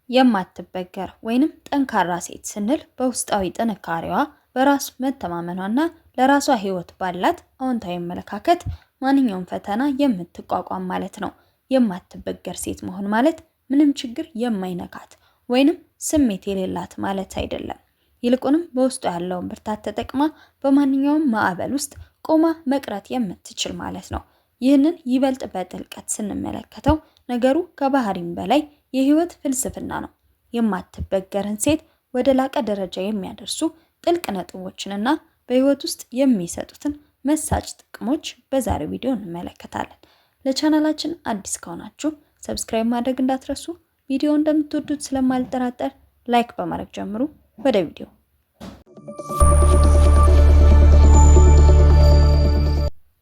የማትበገር ወይንም ጠንካራ ሴት ስንል በውስጣዊ ጥንካሬዋ በራስ መተማመኗና ለራሷ ህይወት ባላት አዎንታዊ አመለካከት ማንኛውም ፈተና የምትቋቋም ማለት ነው። የማትበገር ሴት መሆን ማለት ምንም ችግር የማይነካት ወይንም ስሜት የሌላት ማለት አይደለም። ይልቁንም በውስጡ ያለውን ብርታት ተጠቅማ በማንኛውም ማዕበል ውስጥ ቆማ መቅረት የምትችል ማለት ነው። ይህንን ይበልጥ በጥልቀት ስንመለከተው ነገሩ ከባህሪም በላይ የህይወት ፍልስፍና ነው። የማትበገርን ሴት ወደ ላቀ ደረጃ የሚያደርሱ ጥልቅ ነጥቦችንና በህይወት ውስጥ የሚሰጡትን መሳጭ ጥቅሞች በዛሬው ቪዲዮ እንመለከታለን። ለቻናላችን አዲስ ከሆናችሁ ሰብስክራይብ ማድረግ እንዳትረሱ። ቪዲዮ እንደምትወዱት ስለማልጠራጠር ላይክ በማድረግ ጀምሩ። ወደ ቪዲዮ።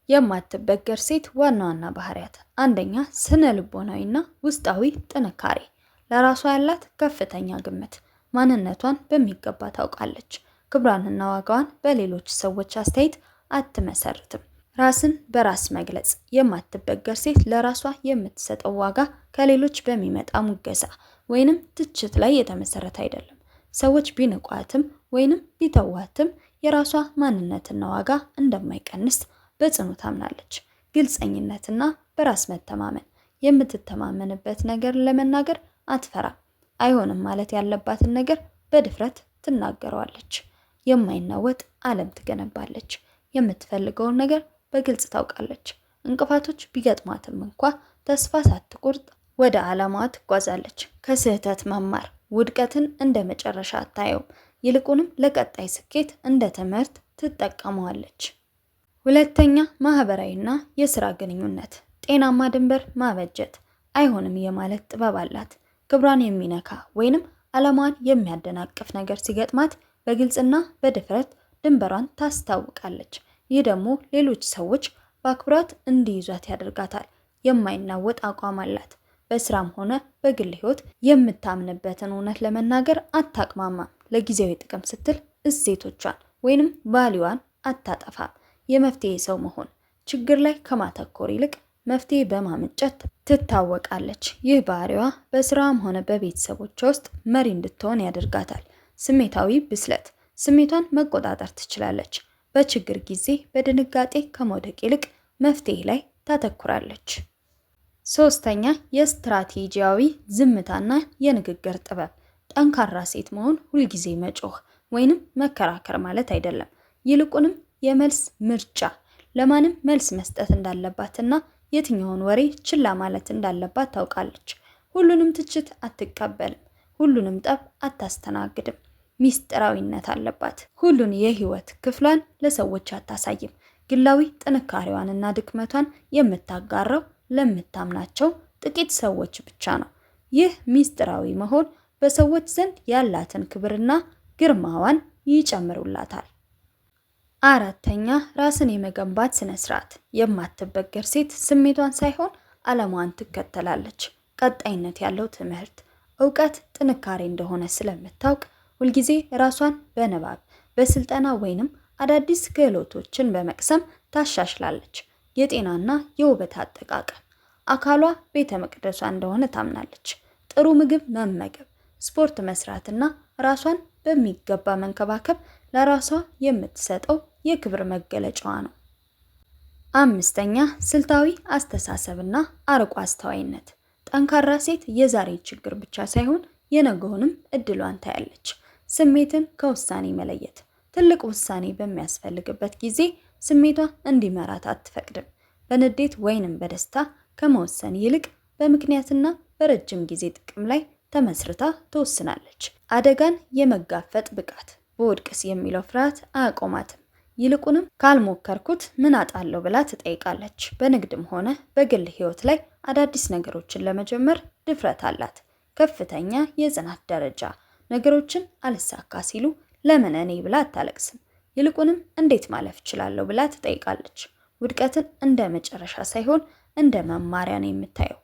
የማትበገር ሴት ዋና ዋና ባህሪያት፣ አንደኛ ስነ ልቦናዊና ውስጣዊ ጥንካሬ። ለራሷ ያላት ከፍተኛ ግምት፣ ማንነቷን በሚገባ ታውቃለች። ክብሯንና ዋጋዋን በሌሎች ሰዎች አስተያየት አትመሰርትም። ራስን በራስ መግለጽ፣ የማትበገር ሴት ለራሷ የምትሰጠው ዋጋ ከሌሎች በሚመጣ ሙገሳ ወይንም ትችት ላይ የተመሰረተ አይደለም። ሰዎች ቢንቋትም ወይንም ቢተዋትም የራሷ ማንነትና ዋጋ እንደማይቀንስ በጽኑ ታምናለች። ግልጸኝነትና በራስ መተማመን፣ የምትተማመንበት ነገር ለመናገር አትፈራም። አይሆንም ማለት ያለባትን ነገር በድፍረት ትናገረዋለች። የማይናወጥ ዓለም ትገነባለች። የምትፈልገውን ነገር በግልጽ ታውቃለች። እንቅፋቶች ቢገጥሟትም እንኳ ተስፋ ሳትቆርጥ ወደ ዓላማዋ ትጓዛለች። ከስህተት መማር ውድቀትን እንደ መጨረሻ አታየውም። ይልቁንም ለቀጣይ ስኬት እንደ ትምህርት ትጠቀመዋለች። ሁለተኛ፣ ማህበራዊና የሥራ ግንኙነት። ጤናማ ድንበር ማበጀት፣ አይሆንም የማለት ጥበብ አላት። ክብሯን የሚነካ ወይንም ዓላማዋን የሚያደናቅፍ ነገር ሲገጥማት በግልጽና በድፍረት ድንበሯን ታስታውቃለች። ይህ ደግሞ ሌሎች ሰዎች በአክብሮት እንዲይዟት ያደርጋታል። የማይናወጥ አቋም አላት። በስራም ሆነ በግል ህይወት የምታምንበትን እውነት ለመናገር አታቅማማም። ለጊዜያዊ ጥቅም ስትል እሴቶቿን ወይንም ቫልዩዋን አታጠፋም። የመፍትሄ ሰው መሆን፣ ችግር ላይ ከማተኮር ይልቅ መፍትሄ በማመንጨት ትታወቃለች። ይህ ባህሪዋ በስራም ሆነ በቤተሰቦቿ ውስጥ መሪ እንድትሆን ያደርጋታል። ስሜታዊ ብስለት፣ ስሜቷን መቆጣጠር ትችላለች። በችግር ጊዜ በድንጋጤ ከመውደቅ ይልቅ መፍትሄ ላይ ታተኩራለች። ሶስተኛ፣ የስትራቴጂያዊ ዝምታና የንግግር ጥበብ። ጠንካራ ሴት መሆን ሁልጊዜ መጮህ ወይንም መከራከር ማለት አይደለም። ይልቁንም የመልስ ምርጫ፣ ለማንም መልስ መስጠት እንዳለባትና የትኛውን ወሬ ችላ ማለት እንዳለባት ታውቃለች። ሁሉንም ትችት አትቀበልም። ሁሉንም ጠብ አታስተናግድም። ሚስጥራዊነት አለባት። ሁሉን የህይወት ክፍሏን ለሰዎች አታሳይም። ግላዊ ጥንካሬዋንና ድክመቷን የምታጋራው ለምታምናቸው ጥቂት ሰዎች ብቻ ነው። ይህ ሚስጥራዊ መሆን በሰዎች ዘንድ ያላትን ክብርና ግርማዋን ይጨምሩላታል። አራተኛ፣ ራስን የመገንባት ስነ ስርዓት። የማትበገር ሴት ስሜቷን ሳይሆን ዓላማዋን ትከተላለች። ቀጣይነት ያለው ትምህርት፣ እውቀት ጥንካሬ እንደሆነ ስለምታውቅ ሁልጊዜ ራሷን በንባብ በስልጠና ወይንም አዳዲስ ክህሎቶችን በመቅሰም ታሻሽላለች። የጤናና የውበት አጠቃቀም፣ አካሏ ቤተ መቅደሷ እንደሆነ ታምናለች። ጥሩ ምግብ መመገብ፣ ስፖርት መስራትና ራሷን በሚገባ መንከባከብ ለራሷ የምትሰጠው የክብር መገለጫዋ ነው። አምስተኛ፣ ስልታዊ አስተሳሰብና አርቆ አስተዋይነት። ጠንካራ ሴት የዛሬ ችግር ብቻ ሳይሆን የነገውንም እድሏን ታያለች። ስሜትን ከውሳኔ መለየት፣ ትልቅ ውሳኔ በሚያስፈልግበት ጊዜ ስሜቷ እንዲመራት አትፈቅድም። በንዴት ወይንም በደስታ ከመወሰን ይልቅ በምክንያትና በረጅም ጊዜ ጥቅም ላይ ተመስርታ ትወስናለች። አደጋን የመጋፈጥ ብቃት፣ በወድቅስ የሚለው ፍርሃት አያቆማትም። ይልቁንም ካልሞከርኩት ምን አጣለሁ ብላ ትጠይቃለች። በንግድም ሆነ በግል ህይወት ላይ አዳዲስ ነገሮችን ለመጀመር ድፍረት አላት። ከፍተኛ የጽናት ደረጃ፣ ነገሮችን አልሳካ ሲሉ ለምን እኔ ብላ አታለቅስም። ይልቁንም እንዴት ማለፍ እችላለሁ ብላ ትጠይቃለች። ውድቀትን እንደ መጨረሻ ሳይሆን እንደ መማሪያ ነው የምታየው።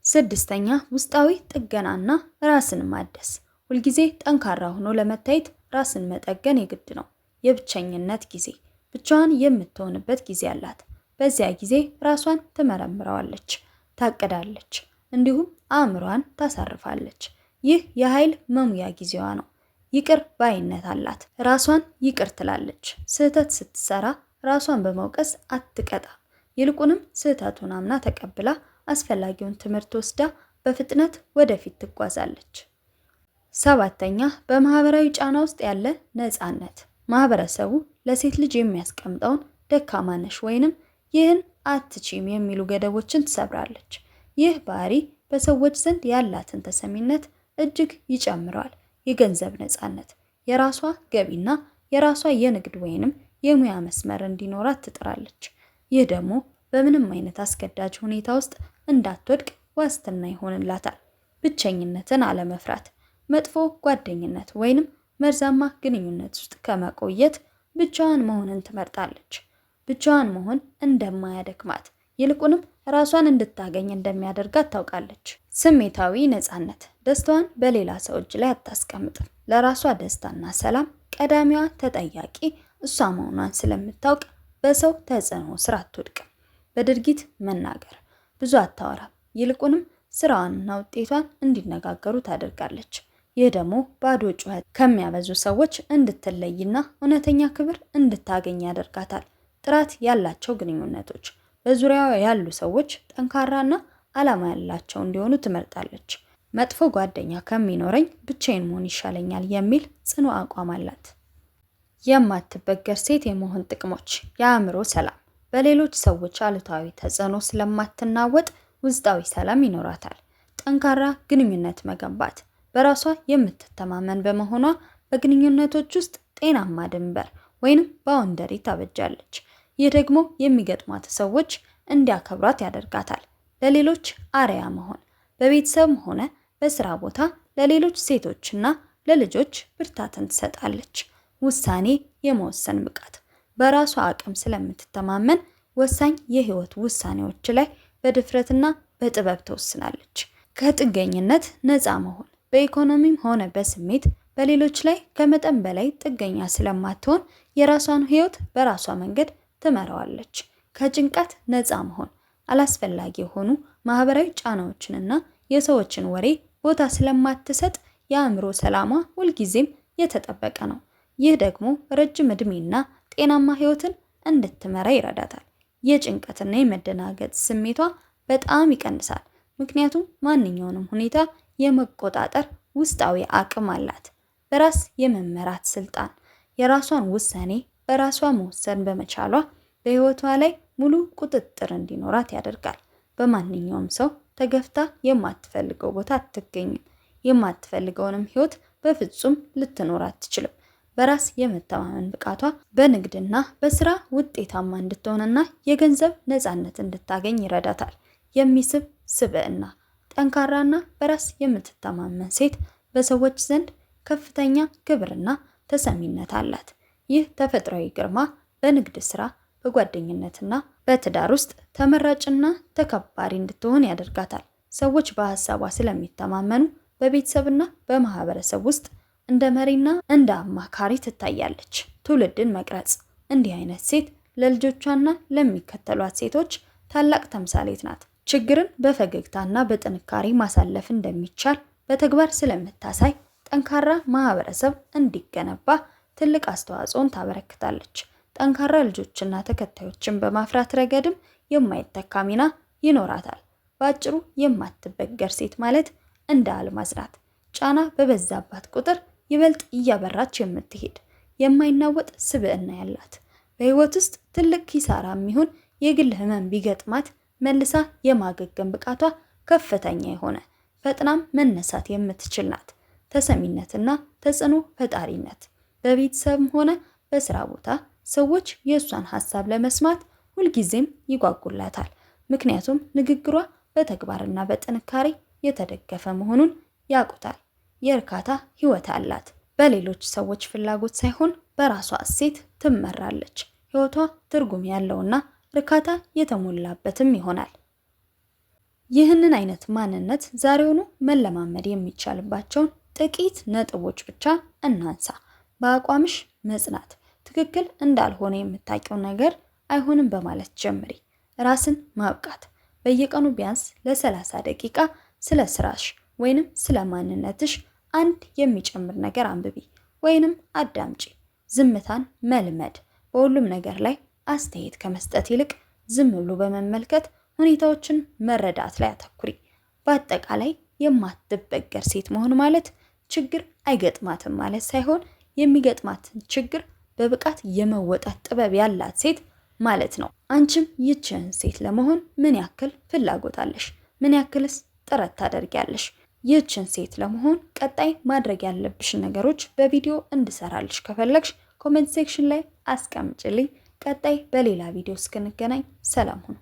ስድስተኛ፣ ውስጣዊ ጥገናና ራስን ማደስ። ሁልጊዜ ጠንካራ ሆኖ ለመታየት ራስን መጠገን የግድ ነው። የብቸኝነት ጊዜ፣ ብቻዋን የምትሆንበት ጊዜ አላት። በዚያ ጊዜ ራሷን ትመረምረዋለች፣ ታቅዳለች፣ እንዲሁም አእምሯን ታሳርፋለች። ይህ የኃይል መሙያ ጊዜዋ ነው። ይቅር ባይነት አላት። ራሷን ይቅር ትላለች። ስህተት ስትሰራ ራሷን በመውቀስ አትቀጣም። ይልቁንም ስህተቱን አምና ተቀብላ አስፈላጊውን ትምህርት ወስዳ በፍጥነት ወደፊት ትጓዛለች። ሰባተኛ፣ በማህበራዊ ጫና ውስጥ ያለ ነፃነት። ማህበረሰቡ ለሴት ልጅ የሚያስቀምጠውን ደካማ ነሽ ወይንም ይህን አትችም የሚሉ ገደቦችን ትሰብራለች። ይህ ባህሪ በሰዎች ዘንድ ያላትን ተሰሚነት እጅግ ይጨምረዋል። የገንዘብ ነፃነት፣ የራሷ ገቢና የራሷ የንግድ ወይንም የሙያ መስመር እንዲኖራት ትጥራለች። ይህ ደግሞ በምንም አይነት አስገዳጅ ሁኔታ ውስጥ እንዳትወድቅ ዋስትና ይሆንላታል። ብቸኝነትን አለመፍራት፣ መጥፎ ጓደኝነት ወይንም መርዛማ ግንኙነት ውስጥ ከመቆየት ብቻዋን መሆንን ትመርጣለች። ብቻዋን መሆን እንደማያደክማት ይልቁንም ራሷን እንድታገኝ እንደሚያደርጋት ታውቃለች። ስሜታዊ ነፃነት፣ ደስታዋን በሌላ ሰው እጅ ላይ አታስቀምጥም። ለራሷ ደስታና ሰላም ቀዳሚዋ ተጠያቂ እሷ መሆኗን ስለምታውቅ በሰው ተጽዕኖ ስር አትወድቅም። በድርጊት መናገር፣ ብዙ አታወራም። ይልቁንም ስራዋንና ውጤቷን እንዲነጋገሩ ታደርጋለች። ይህ ደግሞ ባዶ ጩኸት ከሚያበዙ ሰዎች እንድትለይና እውነተኛ ክብር እንድታገኝ ያደርጋታል። ጥራት ያላቸው ግንኙነቶች፣ በዙሪያዋ ያሉ ሰዎች ጠንካራና ዓላማ ያላቸው እንዲሆኑ ትመርጣለች። መጥፎ ጓደኛ ከሚኖረኝ ብቻዬን መሆን ይሻለኛል የሚል ጽኑ አቋም አላት። የማትበገር ሴት የመሆን ጥቅሞች፣ የአእምሮ ሰላም፣ በሌሎች ሰዎች አሉታዊ ተጽዕኖ ስለማትናወጥ ውስጣዊ ሰላም ይኖራታል። ጠንካራ ግንኙነት መገንባት፣ በራሷ የምትተማመን በመሆኗ በግንኙነቶች ውስጥ ጤናማ ድንበር ወይንም ባውንደሪ ታበጃለች። ይህ ደግሞ የሚገጥሟት ሰዎች እንዲያከብሯት ያደርጋታል። ለሌሎች አርአያ መሆን፣ በቤተሰብም ሆነ በስራ ቦታ ለሌሎች ሴቶችና ለልጆች ብርታትን ትሰጣለች። ውሳኔ የመወሰን ብቃት፣ በራሷ አቅም ስለምትተማመን ወሳኝ የህይወት ውሳኔዎች ላይ በድፍረትና በጥበብ ትወስናለች። ከጥገኝነት ነፃ መሆን፣ በኢኮኖሚም ሆነ በስሜት በሌሎች ላይ ከመጠን በላይ ጥገኛ ስለማትሆን የራሷን ህይወት በራሷ መንገድ ትመራዋለች። ከጭንቀት ነፃ መሆን፣ አላስፈላጊ የሆኑ ማህበራዊ ጫናዎችንና የሰዎችን ወሬ ቦታ ስለማትሰጥ የአእምሮ ሰላሟ ሁልጊዜም የተጠበቀ ነው። ይህ ደግሞ ረጅም ዕድሜና ጤናማ ህይወትን እንድትመራ ይረዳታል። የጭንቀትና የመደናገጥ ስሜቷ በጣም ይቀንሳል። ምክንያቱም ማንኛውንም ሁኔታ የመቆጣጠር ውስጣዊ አቅም አላት። በራስ የመመራት ስልጣን፣ የራሷን ውሳኔ በራሷ መወሰን በመቻሏ በህይወቷ ላይ ሙሉ ቁጥጥር እንዲኖራት ያደርጋል። በማንኛውም ሰው ተገፍታ የማትፈልገው ቦታ አትገኝም። የማትፈልገውንም ህይወት በፍጹም ልትኖር አትችልም። በራስ የመተማመን ብቃቷ በንግድና በስራ ውጤታማ እንድትሆንና የገንዘብ ነፃነት እንድታገኝ ይረዳታል። የሚስብ ስብዕና፣ ጠንካራና በራስ የምትተማመን ሴት በሰዎች ዘንድ ከፍተኛ ክብርና ተሰሚነት አላት። ይህ ተፈጥሯዊ ግርማ በንግድ ስራ፣ በጓደኝነትና በትዳር ውስጥ ተመራጭና ተከባሪ እንድትሆን ያደርጋታል። ሰዎች በሀሳቧ ስለሚተማመኑ በቤተሰብና በማህበረሰብ ውስጥ እንደ መሪና እንደ አማካሪ ትታያለች። ትውልድን መቅረጽ፣ እንዲህ አይነት ሴት ለልጆቿና ለሚከተሏት ሴቶች ታላቅ ተምሳሌት ናት። ችግርን በፈገግታና በጥንካሬ ማሳለፍ እንደሚቻል በተግባር ስለምታሳይ ጠንካራ ማህበረሰብ እንዲገነባ ትልቅ አስተዋጽኦን ታበረክታለች። ጠንካራ ልጆችና ተከታዮችን በማፍራት ረገድም የማይተካ ሚና ይኖራታል። በአጭሩ የማትበገር ሴት ማለት እንደ አልማዝ ናት። ጫና በበዛባት ቁጥር ይበልጥ እያበራች የምትሄድ የማይናወጥ ስብዕና ያላት፣ በህይወት ውስጥ ትልቅ ኪሳራ የሚሆን የግል ህመም ቢገጥማት መልሳ የማገገም ብቃቷ ከፍተኛ የሆነ፣ ፈጥናም መነሳት የምትችል ናት። ተሰሚነትና ተጽዕኖ ፈጣሪነት፣ በቤተሰብም ሆነ በስራ ቦታ ሰዎች የእሷን ሀሳብ ለመስማት ሁልጊዜም ይጓጉላታል። ምክንያቱም ንግግሯ በተግባርና በጥንካሬ የተደገፈ መሆኑን ያውቁታል። የእርካታ ህይወት አላት። በሌሎች ሰዎች ፍላጎት ሳይሆን በራሷ እሴት ትመራለች። ህይወቷ ትርጉም ያለውና እርካታ የተሞላበትም ይሆናል። ይህንን አይነት ማንነት ዛሬውኑ መለማመድ የሚቻልባቸውን ጥቂት ነጥቦች ብቻ እናንሳ። በአቋምሽ መጽናት፣ ትክክል እንዳልሆነ የምታውቂው ነገር አይሆንም በማለት ጀምሪ። ራስን ማብቃት፣ በየቀኑ ቢያንስ ለ30 ደቂቃ ስለ ስራሽ ወይንም ስለ ማንነትሽ አንድ የሚጨምር ነገር አንብቢ ወይንም አዳምጪ። ዝምታን መልመድ። በሁሉም ነገር ላይ አስተያየት ከመስጠት ይልቅ ዝም ብሎ በመመልከት ሁኔታዎችን መረዳት ላይ አተኩሪ። በአጠቃላይ የማትበገር ሴት መሆን ማለት ችግር አይገጥማትም ማለት ሳይሆን የሚገጥማትን ችግር በብቃት የመወጣት ጥበብ ያላት ሴት ማለት ነው። አንቺም ይህችን ሴት ለመሆን ምን ያክል ፍላጎት አለሽ? ምን ያክልስ ጥረት ታደርጊያለሽ? ይህችን ሴት ለመሆን ቀጣይ ማድረግ ያለብሽን ነገሮች በቪዲዮ እንድሰራልሽ ከፈለግሽ ኮሜንት ሴክሽን ላይ አስቀምጪልኝ። ቀጣይ በሌላ ቪዲዮ እስክንገናኝ ሰላም ሁኑ።